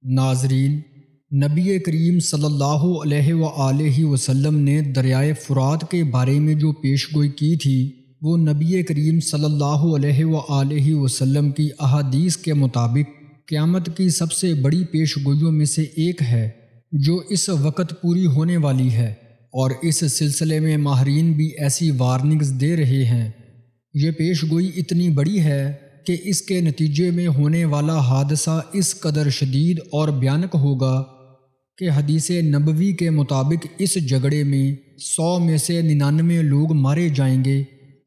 ناظرین، نبی کریم صلی اللہ علیہ وآلہ وسلم نے دریائے فرات کے بارے میں جو پیش گوئی کی تھی وہ نبی کریم صلی اللہ علیہ وآلہ وسلم کی احادیث کے مطابق قیامت کی سب سے بڑی پیش گوئیوں میں سے ایک ہے جو اس وقت پوری ہونے والی ہے، اور اس سلسلے میں ماہرین بھی ایسی وارننگز دے رہے ہیں۔ یہ پیش گوئی اتنی بڑی ہے کہ اس کے نتیجے میں ہونے والا حادثہ اس قدر شدید اور بھیانک ہوگا کہ حدیث نبوی کے مطابق اس جھگڑے میں 100 میں سے 99 لوگ مارے جائیں گے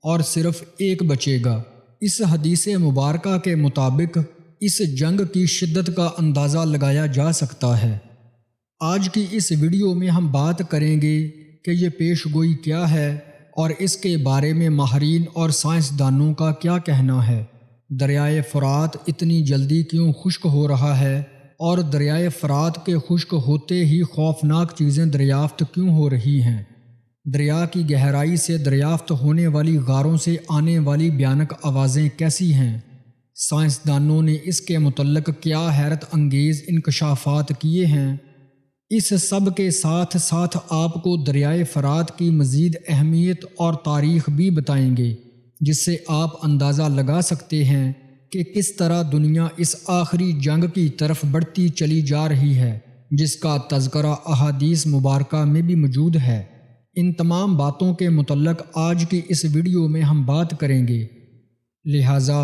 اور صرف ایک بچے گا۔ اس حدیث مبارکہ کے مطابق اس جنگ کی شدت کا اندازہ لگایا جا سکتا ہے۔ آج کی اس ویڈیو میں ہم بات کریں گے کہ یہ پیش گوئی کیا ہے اور اس کے بارے میں ماہرین اور سائنسدانوں کا کیا کہنا ہے۔ دریائے فرات اتنی جلدی کیوں خشک ہو رہا ہے اور دریائے فرات کے خشک ہوتے ہی خوفناک چیزیں دریافت کیوں ہو رہی ہیں؟ دریا کی گہرائی سے دریافت ہونے والی غاروں سے آنے والی بھیانک آوازیں کیسی ہیں؟ سائنسدانوں نے اس کے متعلق کیا حیرت انگیز انکشافات کیے ہیں؟ اس سب کے ساتھ ساتھ آپ کو دریائے فرات کی مزید اہمیت اور تاریخ بھی بتائیں گے، جس سے آپ اندازہ لگا سکتے ہیں کہ کس طرح دنیا اس آخری جنگ کی طرف بڑھتی چلی جا رہی ہے، جس کا تذکرہ احادیث مبارکہ میں بھی موجود ہے۔ ان تمام باتوں کے متعلق آج کی اس ویڈیو میں ہم بات کریں گے، لہٰذا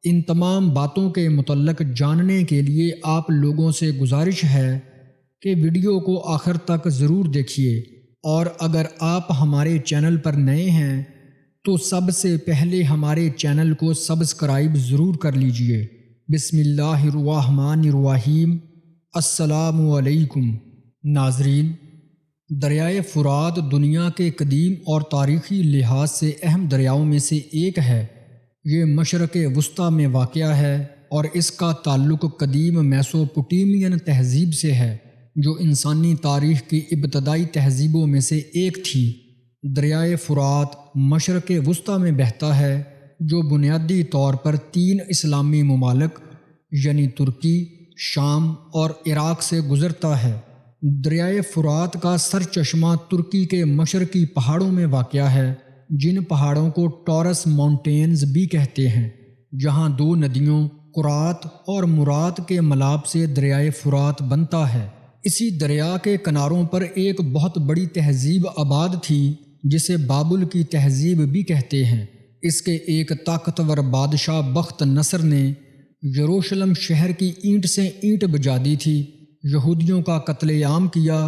ان تمام باتوں کے متعلق جاننے کے لیے آپ لوگوں سے گزارش ہے کہ ویڈیو کو آخر تک ضرور دیکھیے، اور اگر آپ ہمارے چینل پر نئے ہیں تو سب سے پہلے ہمارے چینل کو سبسکرائب ضرور کر لیجئے۔ بسم اللہ الرحمن الرحیم۔ السلام علیکم ناظرین، دریائے فرات دنیا کے قدیم اور تاریخی لحاظ سے اہم دریاؤں میں سے ایک ہے۔ یہ مشرق وسطیٰ میں واقع ہے اور اس کا تعلق قدیم میسوپوٹیمین تہذیب سے ہے، جو انسانی تاریخ کی ابتدائی تہذیبوں میں سے ایک تھی۔ دریائے فرات مشرق وسطیٰ میں بہتا ہے، جو بنیادی طور پر 3 اسلامی ممالک یعنی ترکی، شام اور عراق سے گزرتا ہے۔ دریائے فرات کا سرچشمہ ترکی کے مشرقی پہاڑوں میں واقع ہے، جن پہاڑوں کو ٹورس ماؤنٹینز بھی کہتے ہیں، جہاں 2 ندیوں قرات اور مرات کے ملاپ سے دریائے فرات بنتا ہے۔ اسی دریا کے کناروں پر ایک بہت بڑی تہذیب آباد تھی جسے بابل کی تہذیب بھی کہتے ہیں۔ اس کے ایک طاقتور بادشاہ بخت نصر نے یروشلم شہر کی اینٹ سے اینٹ بجا دی تھی، یہودیوں کا قتل عام کیا،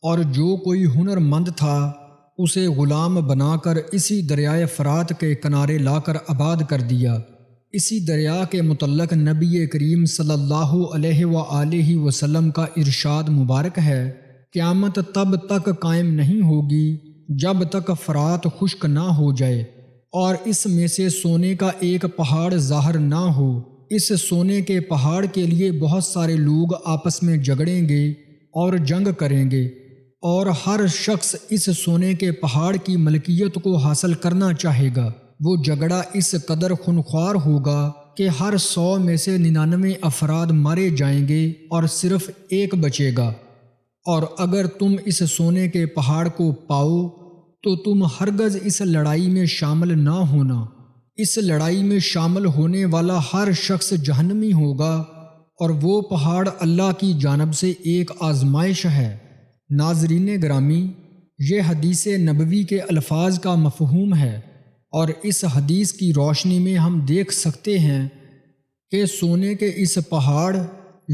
اور جو کوئی ہنر مند تھا اسے غلام بنا کر اسی دریائے فرات کے کنارے لا کر آباد کر دیا۔ اسی دریا کے متعلق نبی کریم صلی اللہ علیہ وآلہ وسلم کا ارشاد مبارک ہے، قیامت تب تک قائم نہیں ہوگی جب تک فرات خشک نہ ہو جائے اور اس میں سے سونے کا ایک پہاڑ ظاہر نہ ہو۔ اس سونے کے پہاڑ کے لیے بہت سارے لوگ آپس میں جھگڑیں گے اور جنگ کریں گے، اور ہر شخص اس سونے کے پہاڑ کی ملکیت کو حاصل کرنا چاہے گا۔ وہ جھگڑا اس قدر خونخوار ہوگا کہ ہر 100 میں سے 99 افراد مارے جائیں گے اور صرف ایک بچے گا، اور اگر تم اس سونے کے پہاڑ کو پاؤ تو تم ہرگز اس لڑائی میں شامل نہ ہونا۔ اس لڑائی میں شامل ہونے والا ہر شخص جہنمی ہوگا، اور وہ پہاڑ اللہ کی جانب سے ایک آزمائش ہے۔ ناظرین گرامی، یہ حدیث نبوی کے الفاظ کا مفہوم ہے، اور اس حدیث کی روشنی میں ہم دیکھ سکتے ہیں کہ سونے کے اس پہاڑ،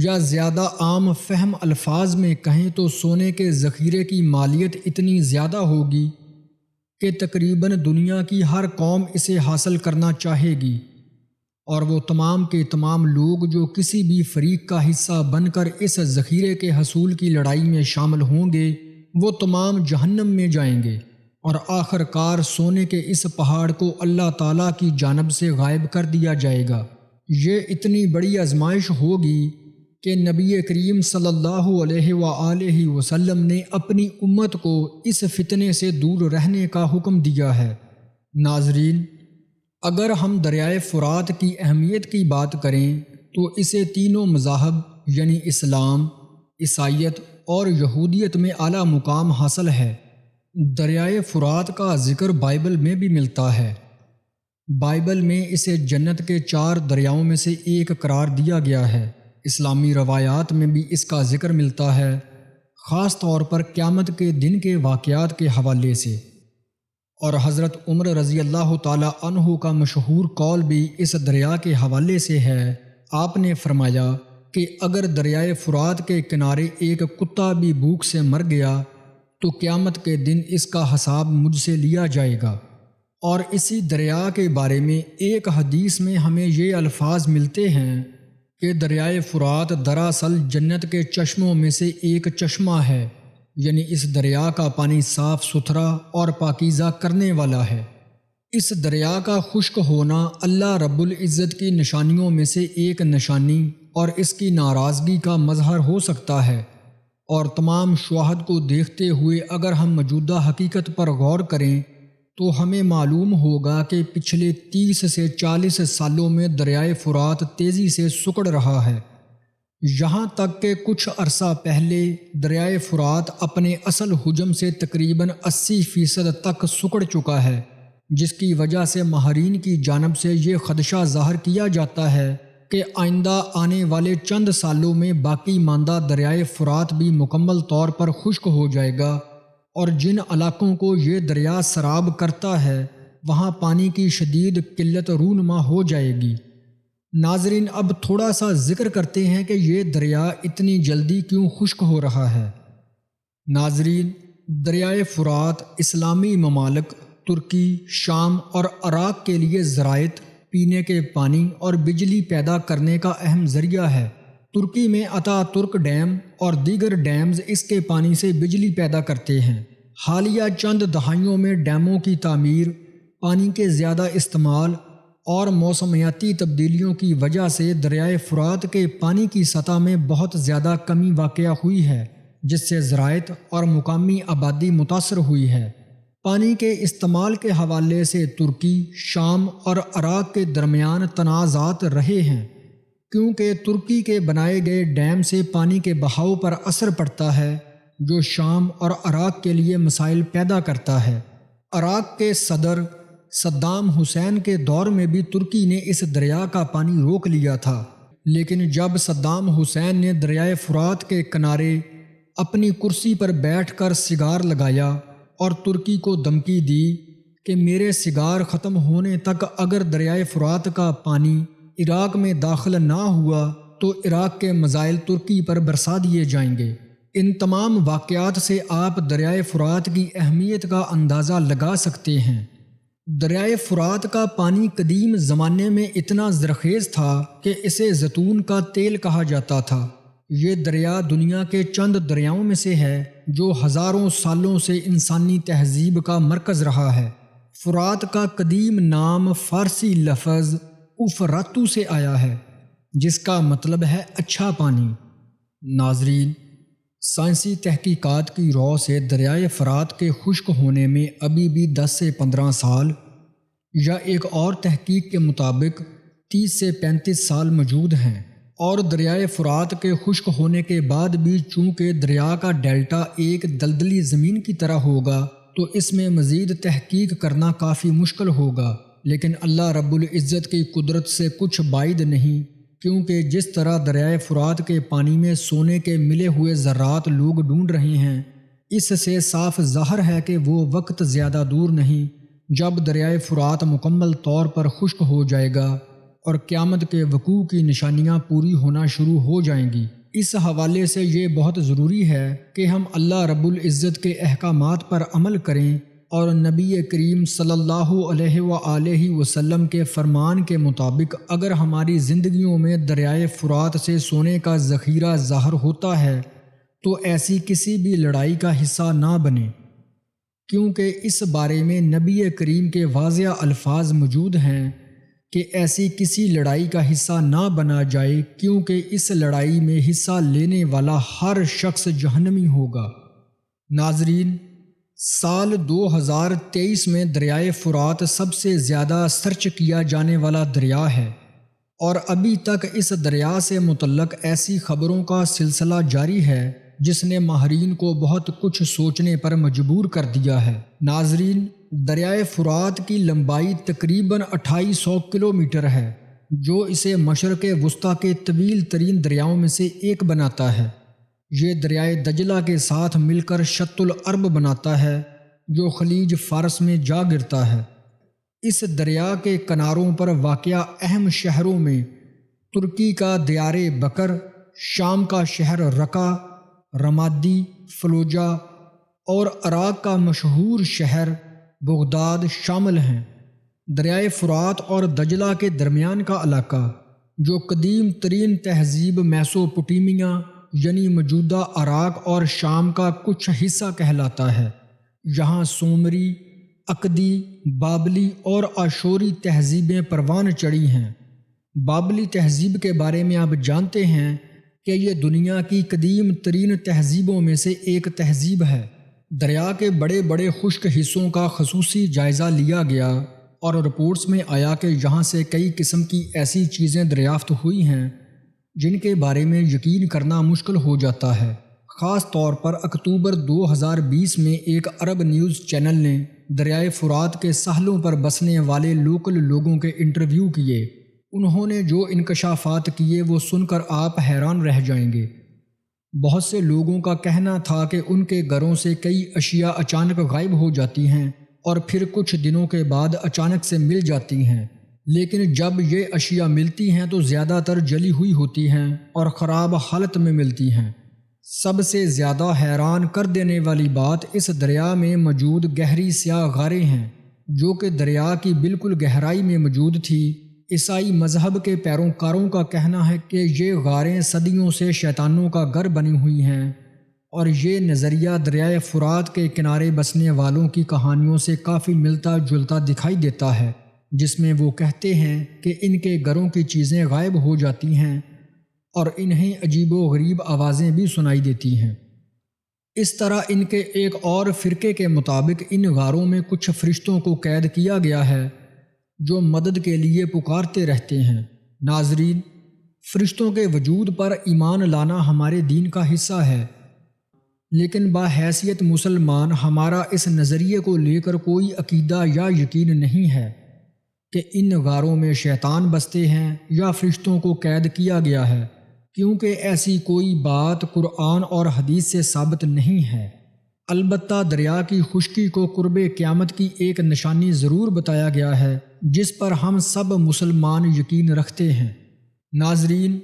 یا زیادہ عام فہم الفاظ میں کہیں تو سونے کے ذخیرے کی مالیت اتنی زیادہ ہوگی کہ تقریباً دنیا کی ہر قوم اسے حاصل کرنا چاہے گی، اور وہ تمام کے تمام لوگ جو کسی بھی فریق کا حصہ بن کر اس ذخیرے کے حصول کی لڑائی میں شامل ہوں گے وہ تمام جہنم میں جائیں گے، اور آخر کار سونے کے اس پہاڑ کو اللہ تعالیٰ کی جانب سے غائب کر دیا جائے گا۔ یہ اتنی بڑی آزمائش ہوگی کہ نبی کریم صلی اللہ علیہ وآلہ وسلم نے اپنی امت کو اس فتنے سے دور رہنے کا حکم دیا ہے۔ ناظرین، اگر ہم دریائے فرات کی اہمیت کی بات کریں تو اسے تینوں مذاہب یعنی اسلام، عیسائیت اور یہودیت میں اعلیٰ مقام حاصل ہے۔ دریائے فرات کا ذکر بائبل میں بھی ملتا ہے۔ بائبل میں اسے جنت کے 4 دریاؤں میں سے ایک قرار دیا گیا ہے۔ اسلامی روایات میں بھی اس کا ذکر ملتا ہے، خاص طور پر قیامت کے دن کے واقعات کے حوالے سے۔ اور حضرت عمر رضی اللہ تعالی عنہ کا مشہور قول بھی اس دریا کے حوالے سے ہے۔ آپ نے فرمایا کہ اگر دریائے فرات کے کنارے ایک کتا بھی بھوک سے مر گیا تو قیامت کے دن اس کا حساب مجھ سے لیا جائے گا۔ اور اسی دریا کے بارے میں ایک حدیث میں ہمیں یہ الفاظ ملتے ہیں کہ دریائے فرات دراصل جنت کے چشموں میں سے ایک چشمہ ہے، یعنی اس دریا کا پانی صاف ستھرا اور پاکیزہ کرنے والا ہے۔ اس دریا کا خشک ہونا اللہ رب العزت کی نشانیوں میں سے ایک نشانی اور اس کی ناراضگی کا مظہر ہو سکتا ہے، اور تمام شواہد کو دیکھتے ہوئے اگر ہم موجودہ حقیقت پر غور کریں تو ہمیں معلوم ہوگا کہ پچھلے 30 سے 40 سالوں میں دریائے فرات تیزی سے سکڑ رہا ہے، یہاں تک کہ کچھ عرصہ پہلے دریائے فرات اپنے اصل حجم سے تقریباً 80% تک سکڑ چکا ہے، جس کی وجہ سے ماہرین کی جانب سے یہ خدشہ ظاہر کیا جاتا ہے کہ آئندہ آنے والے چند سالوں میں باقی ماندہ دریائے فرات بھی مکمل طور پر خشک ہو جائے گا، اور جن علاقوں کو یہ دریا سراب کرتا ہے وہاں پانی کی شدید قلت رونما ہو جائے گی۔ ناظرین، اب تھوڑا سا ذکر کرتے ہیں کہ یہ دریا اتنی جلدی کیوں خشک ہو رہا ہے۔ ناظرین، دریائے فرات اسلامی ممالک ترکی، شام اور عراق کے لیے زراعت، پینے کے پانی اور بجلی پیدا کرنے کا اہم ذریعہ ہے۔ ترکی میں اتا ترک ڈیم اور دیگر ڈیمز اس کے پانی سے بجلی پیدا کرتے ہیں۔ حالیہ چند دہائیوں میں ڈیموں کی تعمیر، پانی کے زیادہ استعمال اور موسمیاتی تبدیلیوں کی وجہ سے دریائے فرات کے پانی کی سطح میں بہت زیادہ کمی واقع ہوئی ہے، جس سے زراعت اور مقامی آبادی متاثر ہوئی ہے۔ پانی کے استعمال کے حوالے سے ترکی، شام اور عراق کے درمیان تنازعات رہے ہیں، کیونکہ ترکی کے بنائے گئے ڈیم سے پانی کے بہاؤ پر اثر پڑتا ہے جو شام اور عراق کے لیے مسائل پیدا کرتا ہے۔ عراق کے صدر صدام حسین کے دور میں بھی ترکی نے اس دریا کا پانی روک لیا تھا، لیکن جب صدام حسین نے دریائے فرات کے کنارے اپنی کرسی پر بیٹھ کر سگار لگایا اور ترکی کو دھمکی دی کہ میرے سگار ختم ہونے تک اگر دریائے فرات کا پانی عراق میں داخل نہ ہوا تو عراق کے مزائل ترکی پر برسا دیے جائیں گے۔ ان تمام واقعات سے آپ دریائے فرات کی اہمیت کا اندازہ لگا سکتے ہیں۔ دریائے فرات کا پانی قدیم زمانے میں اتنا زرخیز تھا کہ اسے زیتون کا تیل کہا جاتا تھا۔ یہ دریا دنیا کے چند دریاؤں میں سے ہے جو ہزاروں سالوں سے انسانی تہذیب کا مرکز رہا ہے۔ فرات کا قدیم نام فارسی لفظ افراتو سے آیا ہے، جس کا مطلب ہے اچھا پانی۔ ناظرین، سائنسی تحقیقات کی رو سے دریائے فرات کے خشک ہونے میں ابھی بھی 10 سے 15 سال یا ایک اور تحقیق کے مطابق 30 سے 35 سال موجود ہیں، اور دریائے فرات کے خشک ہونے کے بعد بھی چونکہ دریا کا ڈیلٹا ایک دلدلی زمین کی طرح ہوگا تو اس میں مزید تحقیق کرنا کافی مشکل ہوگا، لیکن اللہ رب العزت کی قدرت سے کچھ بعید نہیں، کیونکہ جس طرح دریائے فرات کے پانی میں سونے کے ملے ہوئے ذرات لوگ ڈھونڈ رہے ہیں، اس سے صاف ظاہر ہے کہ وہ وقت زیادہ دور نہیں جب دریائے فرات مکمل طور پر خشک ہو جائے گا اور قیامت کے وقوع کی نشانیاں پوری ہونا شروع ہو جائیں گی۔ اس حوالے سے یہ بہت ضروری ہے کہ ہم اللہ رب العزت کے احکامات پر عمل کریں اور نبی کریم صلی اللہ علیہ وآلہ وسلم کے فرمان کے مطابق اگر ہماری زندگیوں میں دریائے فرات سے سونے کا ذخیرہ ظاہر ہوتا ہے تو ایسی کسی بھی لڑائی کا حصہ نہ بنے، کیونکہ اس بارے میں نبی کریم کے واضح الفاظ موجود ہیں کہ ایسی کسی لڑائی کا حصہ نہ بنا جائے، کیونکہ اس لڑائی میں حصہ لینے والا ہر شخص جہنمی ہوگا۔ ناظرین، سال 2023 میں دریائے فرات سب سے زیادہ سرچ کیا جانے والا دریا ہے۔ اور ابھی تک اس دریا سے متعلق ایسی خبروں کا سلسلہ جاری ہے جس نے ماہرین کو بہت کچھ سوچنے پر مجبور کر دیا ہے۔ ناظرین، دریائے فرات کی لمبائی تقریباً 2800 کلومیٹر ہے، جو اسے مشرق وسطیٰ کے طویل ترین دریاؤں میں سے ایک بناتا ہے۔ یہ دریائے دجلہ کے ساتھ مل کر شط العرب بناتا ہے، جو خلیج فارس میں جا گرتا ہے۔ اس دریا کے کناروں پر واقع اہم شہروں میں ترکی کا دیار بکر، شام کا شہر رقہ، رمادی، فلوجہ اور عراق کا مشہور شہر بغداد شامل ہیں۔ دریائے فرات اور دجلہ کے درمیان کا علاقہ، جو قدیم ترین تہذیب میسوپوٹیمیا یعنی موجودہ عراق اور شام کا کچھ حصہ کہلاتا ہے، یہاں سومری، اکدی، بابلی اور آشوری تہذیبیں پروان چڑھی ہیں۔ بابلی تہذیب کے بارے میں آپ جانتے ہیں کہ یہ دنیا کی قدیم ترین تہذیبوں میں سے ایک تہذیب ہے۔ دریا کے بڑے بڑے خشک حصوں کا خصوصی جائزہ لیا گیا اور رپورٹس میں آیا کہ یہاں سے کئی قسم کی ایسی چیزیں دریافت ہوئی ہیں جن کے بارے میں یقین کرنا مشکل ہو جاتا ہے۔ خاص طور پر اکتوبر 2020 میں ایک عرب نیوز چینل نے دریائے فرات کے ساحلوں پر بسنے والے لوکل لوگوں کے انٹرویو کیے۔ انہوں نے جو انکشافات کیے وہ سن کر آپ حیران رہ جائیں گے۔ بہت سے لوگوں کا کہنا تھا کہ ان کے گھروں سے کئی اشیاء اچانک غائب ہو جاتی ہیں اور پھر کچھ دنوں کے بعد اچانک سے مل جاتی ہیں، لیکن جب یہ اشیاء ملتی ہیں تو زیادہ تر جلی ہوئی ہوتی ہیں اور خراب حالت میں ملتی ہیں۔ سب سے زیادہ حیران کر دینے والی بات اس دریا میں موجود گہری سیاہ غاریں ہیں، جو کہ دریا کی بالکل گہرائی میں موجود تھی۔ عیسائی مذہب کے پیروکاروں کا کہنا ہے کہ یہ غاریں صدیوں سے شیطانوں کا گھر بنی ہوئی ہیں، اور یہ نظریہ دریائے فرات کے کنارے بسنے والوں کی کہانیوں سے کافی ملتا جلتا دکھائی دیتا ہے، جس میں وہ کہتے ہیں کہ ان کے گھروں کی چیزیں غائب ہو جاتی ہیں اور انہیں عجیب و غریب آوازیں بھی سنائی دیتی ہیں۔ اس طرح ان کے ایک اور فرقے کے مطابق ان غاروں میں کچھ فرشتوں کو قید کیا گیا ہے جو مدد کے لیے پکارتے رہتے ہیں۔ ناظرین، فرشتوں کے وجود پر ایمان لانا ہمارے دین کا حصہ ہے، لیکن بحیثیت مسلمان ہمارا اس نظریے کو لے کر کوئی عقیدہ یا یقین نہیں ہے کہ ان غاروں میں شیطان بستے ہیں یا فرشتوں کو قید کیا گیا ہے، کیونکہ ایسی کوئی بات قرآن اور حدیث سے ثابت نہیں ہے۔ البتہ دریا کی خشکی کو قرب قیامت کی ایک نشانی ضرور بتایا گیا ہے جس پر ہم سب مسلمان یقین رکھتے ہیں۔ ناظرین،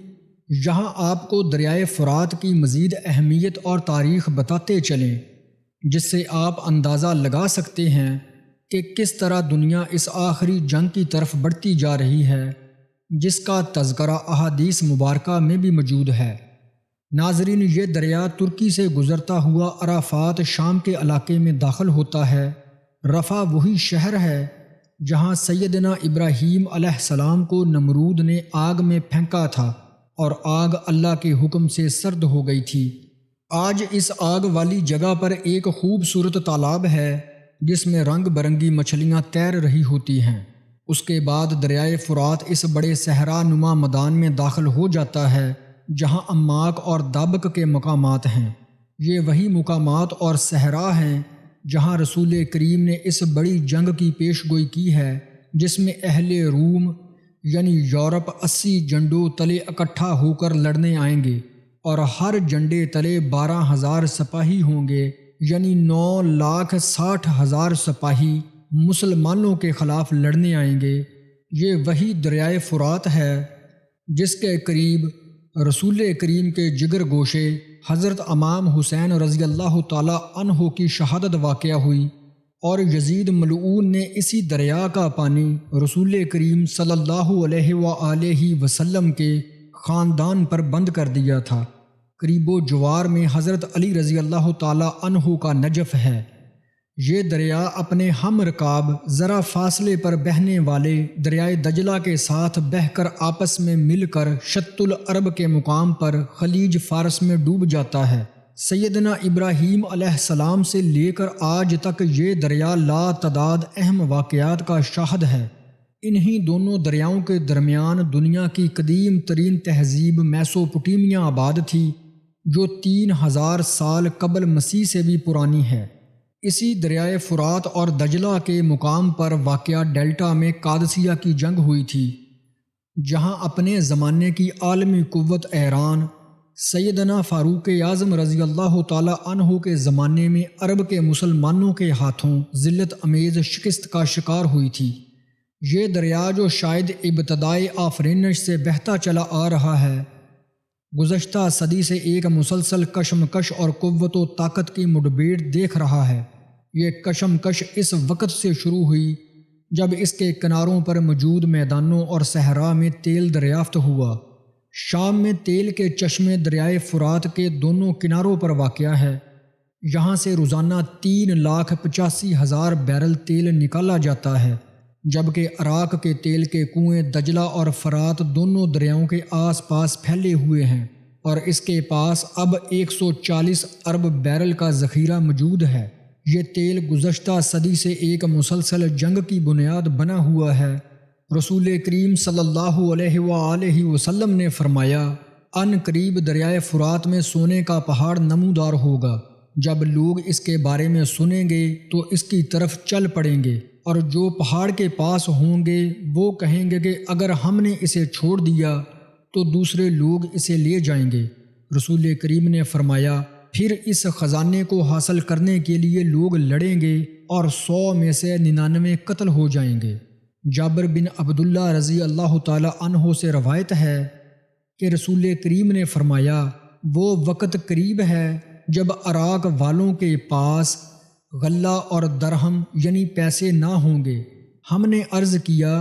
یہاں آپ کو دریائے فرات کی مزید اہمیت اور تاریخ بتاتے چلیں، جس سے آپ اندازہ لگا سکتے ہیں کہ کس طرح دنیا اس آخری جنگ کی طرف بڑھتی جا رہی ہے، جس کا تذکرہ احادیث مبارکہ میں بھی موجود ہے۔ ناظرین، یہ دریا ترکی سے گزرتا ہوا عرفات شام کے علاقے میں داخل ہوتا ہے۔ رفح وہی شہر ہے جہاں سیدنا ابراہیم علیہ السلام کو نمرود نے آگ میں پھینکا تھا اور آگ اللہ کے حکم سے سرد ہو گئی تھی۔ آج اس آگ والی جگہ پر ایک خوبصورت تالاب ہے جس میں رنگ برنگی مچھلیاں تیر رہی ہوتی ہیں۔ اس کے بعد دریائے فرات اس بڑے صحرا نما میدان میں داخل ہو جاتا ہے جہاں اماک اور دابق کے مقامات ہیں۔ یہ وہی مقامات اور صحرا ہیں جہاں رسول کریم نے اس بڑی جنگ کی پیش گوئی کی ہے جس میں اہل روم یعنی یورپ 80 جھنڈوں تلے اکٹھا ہو کر لڑنے آئیں گے، اور ہر جھنڈے تلے 12,000 سپاہی ہوں گے، یعنی 9,60,000 سپاہی مسلمانوں کے خلاف لڑنے آئیں گے۔ یہ وہی دریائے فرات ہے جس کے قریب رسول کریم کے جگر گوشے حضرت امام حسین رضی اللہ تعالی عنہ کی شہادت واقع ہوئی، اور یزید ملعون نے اسی دریا کا پانی رسول کریم صلی اللہ علیہ وآلہ وسلم کے خاندان پر بند کر دیا تھا۔ قریب و جوار میں حضرت علی رضی اللہ تعالی عنہ کا نجف ہے۔ یہ دریا اپنے ہم رکاب ذرا فاصلے پر بہنے والے دریائے دجلہ کے ساتھ بہہ کر آپس میں مل کر شط العرب کے مقام پر خلیج فارس میں ڈوب جاتا ہے۔ سیدنا ابراہیم علیہ السلام سے لے کر آج تک یہ دریا لا تعداد اہم واقعات کا شاہد ہے۔ انہی دونوں دریاؤں کے درمیان دنیا کی قدیم ترین تہذیب میسوپوٹیمیا آباد تھی، جو 3000 سال قبل مسیح سے بھی پرانی ہے۔ اسی دریائے فرات اور دجلہ کے مقام پر واقع ڈیلٹا میں قادسیہ کی جنگ ہوئی تھی، جہاں اپنے زمانے کی عالمی قوت ایران سیدنا فاروق اعظم رضی اللہ تعالی عنہ کے زمانے میں عرب کے مسلمانوں کے ہاتھوں ذلت امیز شکست کا شکار ہوئی تھی۔ یہ دریا جو شاید ابتدائے آفرینش سے بہتا چلا آ رہا ہے، گزشتہ صدی سے ایک مسلسل کشمکش اور قوت و طاقت کی مڈبھیڑ دیکھ رہا ہے۔ یہ کشمکش اس وقت سے شروع ہوئی جب اس کے کناروں پر موجود میدانوں اور صحرا میں تیل دریافت ہوا۔ شام میں تیل کے چشمے دریائے فرات کے دونوں کناروں پر واقع ہے۔ یہاں سے روزانہ 3,85,000 بیرل تیل نکالا جاتا ہے، جبکہ عراق کے تیل کے کنویں دجلہ اور فرات دونوں دریاؤں کے آس پاس پھیلے ہوئے ہیں، اور اس کے پاس اب 140 ارب بیرل کا ذخیرہ موجود ہے۔ یہ تیل گزشتہ صدی سے ایک مسلسل جنگ کی بنیاد بنا ہوا ہے۔ رسول کریم صلی اللہ علیہ وآلہ وسلم نے فرمایا، ان قریب دریائے فرات میں سونے کا پہاڑ نمودار ہوگا۔ جب لوگ اس کے بارے میں سنیں گے تو اس کی طرف چل پڑیں گے، اور جو پہاڑ کے پاس ہوں گے وہ کہیں گے کہ اگر ہم نے اسے چھوڑ دیا تو دوسرے لوگ اسے لے جائیں گے۔ رسول کریم نے فرمایا، پھر اس خزانے کو حاصل کرنے کے لیے لوگ لڑیں گے اور 100 میں سے 99 قتل ہو جائیں گے۔ جابر بن عبداللہ رضی اللہ تعالی عنہ سے روایت ہے کہ رسول کریم نے فرمایا، وہ وقت قریب ہے جب عراق والوں کے پاس غلہ اور درہم یعنی پیسے نہ ہوں گے۔ ہم نے عرض کیا،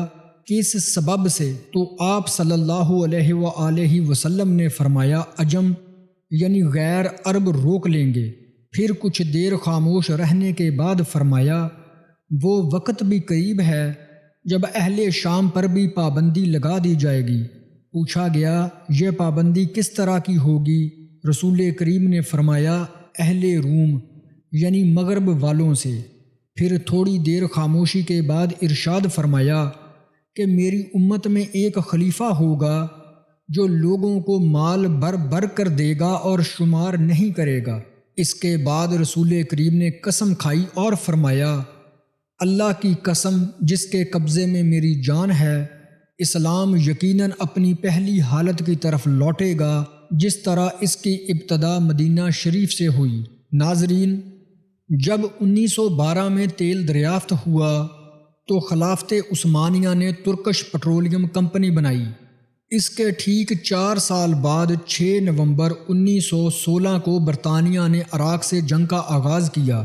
کس سبب سے؟ تو آپ صلی اللہ علیہ وآلہ وسلم نے فرمایا، عجم یعنی غیر عرب روک لیں گے۔ پھر کچھ دیر خاموش رہنے کے بعد فرمایا، وہ وقت بھی قریب ہے جب اہل شام پر بھی پابندی لگا دی جائے گی۔ پوچھا گیا، یہ پابندی کس طرح کی ہوگی؟ رسول کریم نے فرمایا، اہل روم یعنی مغرب والوں سے۔ پھر تھوڑی دیر خاموشی کے بعد ارشاد فرمایا کہ میری امت میں ایک خلیفہ ہوگا جو لوگوں کو مال بھر بھر کر دے گا اور شمار نہیں کرے گا۔ اس کے بعد رسول کریم نے قسم کھائی اور فرمایا، اللہ کی قسم جس کے قبضے میں میری جان ہے، اسلام یقیناً اپنی پہلی حالت کی طرف لوٹے گا جس طرح اس کی ابتدا مدینہ شریف سے ہوئی۔ ناظرین، جب 1912 میں تیل دریافت ہوا تو خلافت عثمانیہ نے ترکش پٹرولیم کمپنی بنائی۔ اس کے ٹھیک 4 سال بعد 6 نومبر 1916 کو برطانیہ نے عراق سے جنگ کا آغاز کیا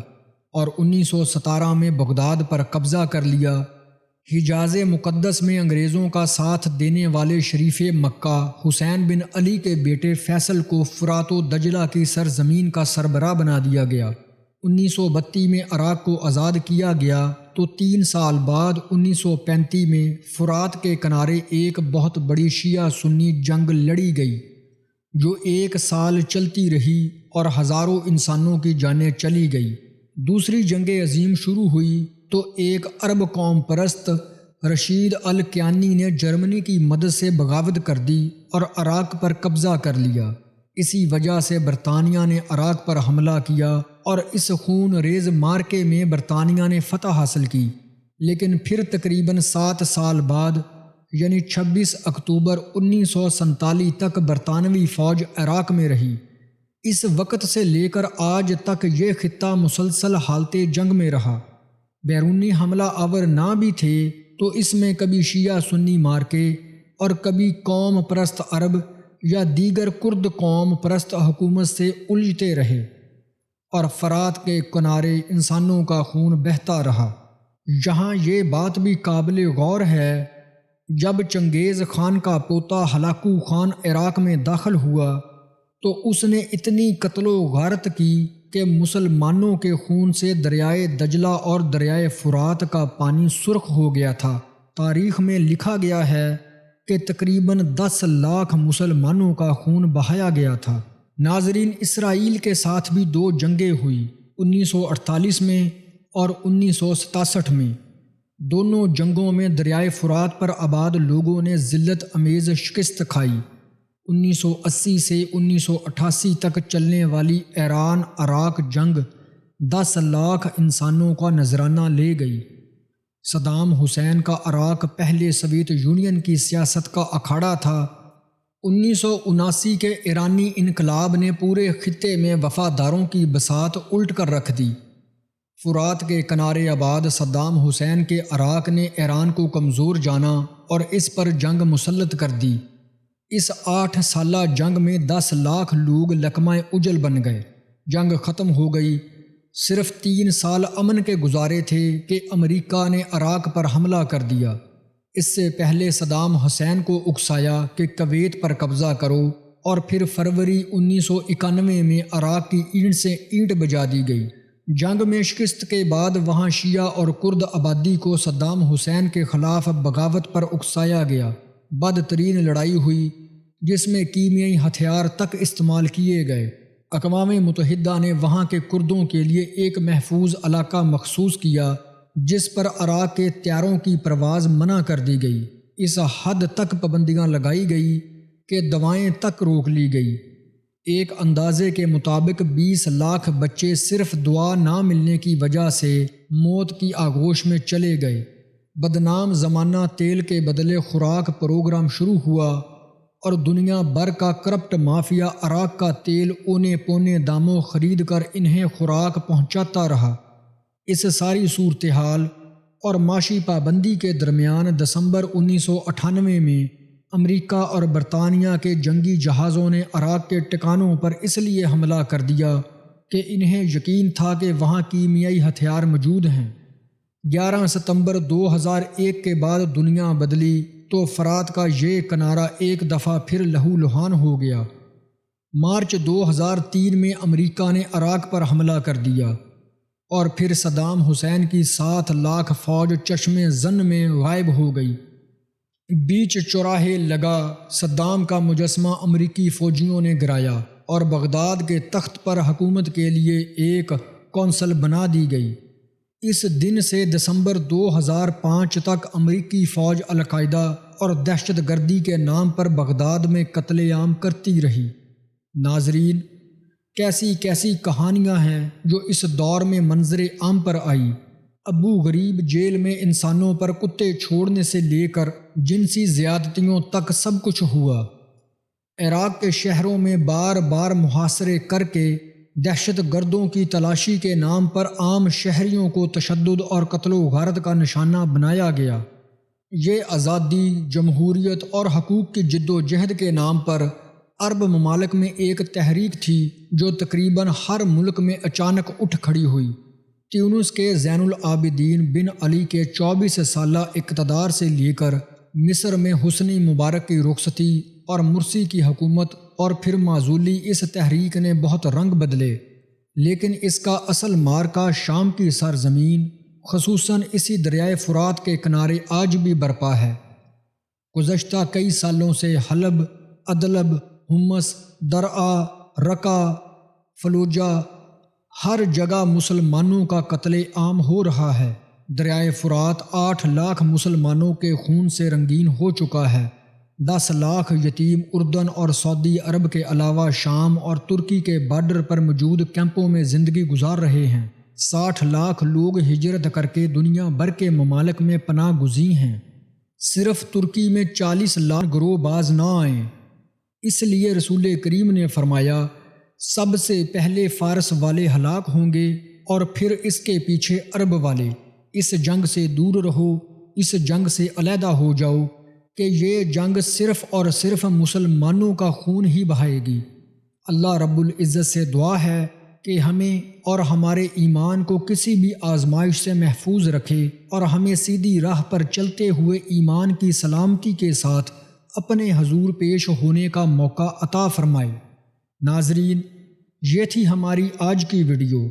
اور 1917 میں بغداد پر قبضہ کر لیا۔ حجاز مقدس میں انگریزوں کا ساتھ دینے والے شریف مکہ حسین بن علی کے بیٹے فیصل کو فرات و دجلہ کی سرزمین کا سربراہ بنا دیا گیا۔ 1932 میں عراق کو آزاد کیا گیا تو 3 سال بعد 1935 میں فرات کے کنارے ایک بہت بڑی شیعہ سنی جنگ لڑی گئی، جو 1 سال چلتی رہی اور ہزاروں انسانوں کی جانیں چلی گئی۔ دوسری جنگ عظیم شروع ہوئی تو ایک عرب قوم پرست رشید الکیانی نے جرمنی کی مدد سے بغاوت کر دی اور عراق پر قبضہ کر لیا۔ اسی وجہ سے برطانیہ نے عراق پر حملہ کیا اور اس خون ریز مارکے میں برطانیہ نے فتح حاصل کی۔ لیکن پھر تقریباً 7 سال بعد یعنی 26 اکتوبر 1947 تک برطانوی فوج عراق میں رہی۔ اس وقت سے لے کر آج تک یہ خطہ مسلسل حالت جنگ میں رہا۔ بیرونی حملہ آور نہ بھی تھے تو اس میں کبھی شیعہ سنی مارکے اور کبھی قوم پرست عرب یا دیگر کرد قوم پرست حکومت سے الجھتے رہے، اور فرات کے کنارے انسانوں کا خون بہتا رہا۔ یہاں یہ بات بھی قابل غور ہے، جب چنگیز خان کا پوتا ہلاکو خان عراق میں داخل ہوا تو اس نے اتنی قتل و غارت کی کہ مسلمانوں کے خون سے دریائے دجلہ اور دریائے فرات کا پانی سرخ ہو گیا تھا۔ تاریخ میں لکھا گیا ہے کہ تقریباً 10 لاکھ مسلمانوں کا خون بہایا گیا تھا۔ ناظرین، اسرائیل کے ساتھ بھی 2 جنگیں ہوئی، 1948 میں اور 1967 میں۔ دونوں جنگوں میں دریائے فرات پر آباد لوگوں نے ذلت امیز شکست کھائی۔ 1980 سے 1988 تک چلنے والی ایران عراق جنگ 10 لاکھ انسانوں کا نذرانہ لے گئی۔ صدام حسین کا عراق پہلے سوویت یونین کی سیاست کا اکھاڑا تھا۔ 1979 کے ایرانی انقلاب نے پورے خطے میں وفاداروں کی بساط الٹ کر رکھ دی۔ فرات کے کنارے آباد صدام حسین کے عراق نے ایران کو کمزور جانا اور اس پر جنگ مسلط کر دی۔ اس 8 سالہ جنگ میں 10 لاکھ لوگ لقمہ اجل بن گئے۔ جنگ ختم ہو گئی۔ صرف 3 سال امن کے گزارے تھے کہ امریکہ نے عراق پر حملہ کر دیا۔ اس سے پہلے صدام حسین کو اکسایا کہ کویت پر قبضہ کرو، اور پھر فروری 1991 میں عراق کی اینٹ سے اینٹ بجا دی گئی۔ جنگ میں شکست کے بعد وہاں شیعہ اور کرد آبادی کو صدام حسین کے خلاف بغاوت پر اکسایا گیا۔ بدترین لڑائی ہوئی جس میں کیمیائی ہتھیار تک استعمال کیے گئے۔ اقوام متحدہ نے وہاں کے کردوں کے لیے ایک محفوظ علاقہ مخصوص کیا جس پر عراق کے طیاروں کی پرواز منع کر دی گئی۔ اس حد تک پابندیاں لگائی گئی کہ دوائیں تک روک لی گئی۔ ایک اندازے کے مطابق 20 لاکھ بچے صرف دعا نہ ملنے کی وجہ سے موت کی آغوش میں چلے گئے۔ بدنام زمانہ تیل کے بدلے خوراک پروگرام شروع ہوا اور دنیا بھر کا کرپٹ مافیا عراق کا تیل اونے پونے داموں خرید کر انہیں خوراک پہنچاتا رہا۔ اس ساری صورتحال اور معاشی پابندی کے درمیان دسمبر 1998 میں امریکہ اور برطانیہ کے جنگی جہازوں نے عراق کے ٹھکانوں پر اس لیے حملہ کر دیا کہ انہیں یقین تھا کہ وہاں کیمیائی ہتھیار موجود ہیں۔ 11 ستمبر 2001 کے بعد دنیا بدلی تو فرات کا یہ کنارہ ایک دفعہ پھر لہو لہان ہو گیا۔ مارچ 2003 میں امریکہ نے عراق پر حملہ کر دیا اور پھر صدام حسین کی 7 لاکھ فوج چشمے زن میں غائب ہو گئی۔ بیچ چوراہے لگا صدام کا مجسمہ امریکی فوجیوں نے گرایا اور بغداد کے تخت پر حکومت کے لیے ایک کونسل بنا دی گئی۔ اس دن سے دسمبر 2005 تک امریکی فوج القاعدہ اور دہشت گردی کے نام پر بغداد میں قتل عام کرتی رہی۔ ناظرین، کیسی کیسی کہانیاں ہیں جو اس دور میں منظر عام پر آئی۔ ابو غریب جیل میں انسانوں پر کتے چھوڑنے سے لے کر جنسی زیادتیوں تک سب کچھ ہوا۔ عراق کے شہروں میں بار بار محاصرے کر کے دہشت گردوں کی تلاشی کے نام پر عام شہریوں کو تشدد اور قتل و غارت کا نشانہ بنایا گیا۔ یہ آزادی، جمہوریت اور حقوق کی جد و جہد کے نام پر عرب ممالک میں ایک تحریک تھی جو تقریباً ہر ملک میں اچانک اٹھ کھڑی ہوئی۔ تیونس کے زین العابدین بن علی کے 24 سالہ اقتدار سے لے کر مصر میں حسنی مبارک کی رخصتی اور مرسی کی حکومت اور پھر معزولی، اس تحریک نے بہت رنگ بدلے، لیکن اس کا اصل مارکہ شام کی سرزمین، خصوصاً اسی دریائے فرات کے کنارے آج بھی برپا ہے۔ گزشتہ کئی سالوں سے حلب، ادلب، حمص، درعا، رقہ، فلوجہ، ہر جگہ مسلمانوں کا قتل عام ہو رہا ہے۔ دریائے فرات 8 لاکھ مسلمانوں کے خون سے رنگین ہو چکا ہے۔ 10 لاکھ یتیم اردن اور سعودی عرب کے علاوہ شام اور ترکی کے بارڈر پر موجود کیمپوں میں زندگی گزار رہے ہیں۔ 60 لاکھ لوگ ہجرت کر کے دنیا بھر کے ممالک میں پناہ گزین ہیں۔ صرف ترکی میں 40 لاکھ گروہ باز نہ آئیں۔ اس لیے رسول کریم نے فرمایا، سب سے پہلے فارس والے ہلاک ہوں گے اور پھر اس کے پیچھے عرب والے۔ اس جنگ سے دور رہو، اس جنگ سے علیحدہ ہو جاؤ کہ یہ جنگ صرف اور صرف مسلمانوں کا خون ہی بہائے گی۔ اللہ رب العزت سے دعا ہے کہ ہمیں اور ہمارے ایمان کو کسی بھی آزمائش سے محفوظ رکھے اور ہمیں سیدھی راہ پر چلتے ہوئے ایمان کی سلامتی کے ساتھ اپنے حضور پیش ہونے کا موقع عطا فرمائے۔ ناظرین، یہ تھی ہماری آج کی ویڈیو۔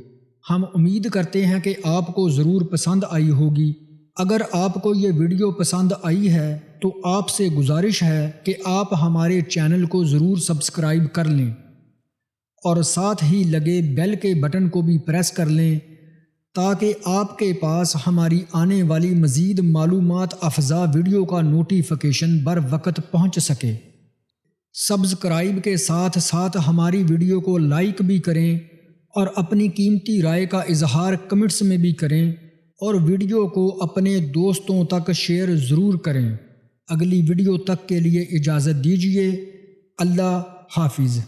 ہم امید کرتے ہیں کہ آپ کو ضرور پسند آئی ہوگی۔ اگر آپ کو یہ ویڈیو پسند آئی ہے تو آپ سے گزارش ہے کہ آپ ہمارے چینل کو ضرور سبسکرائب کر لیں اور ساتھ ہی لگے بیل کے بٹن کو بھی پریس کر لیں تاکہ آپ کے پاس ہماری آنے والی مزید معلومات افزا ویڈیو کا نوٹیفیکیشن بر وقت پہنچ سکے۔ سبسکرائب کے ساتھ ساتھ ہماری ویڈیو کو لائک بھی کریں اور اپنی قیمتی رائے کا اظہار کمنٹس میں بھی کریں، اور ویڈیو کو اپنے دوستوں تک شیئر ضرور کریں۔ اگلی ویڈیو تک کے لیے اجازت دیجیے۔ اللہ حافظ۔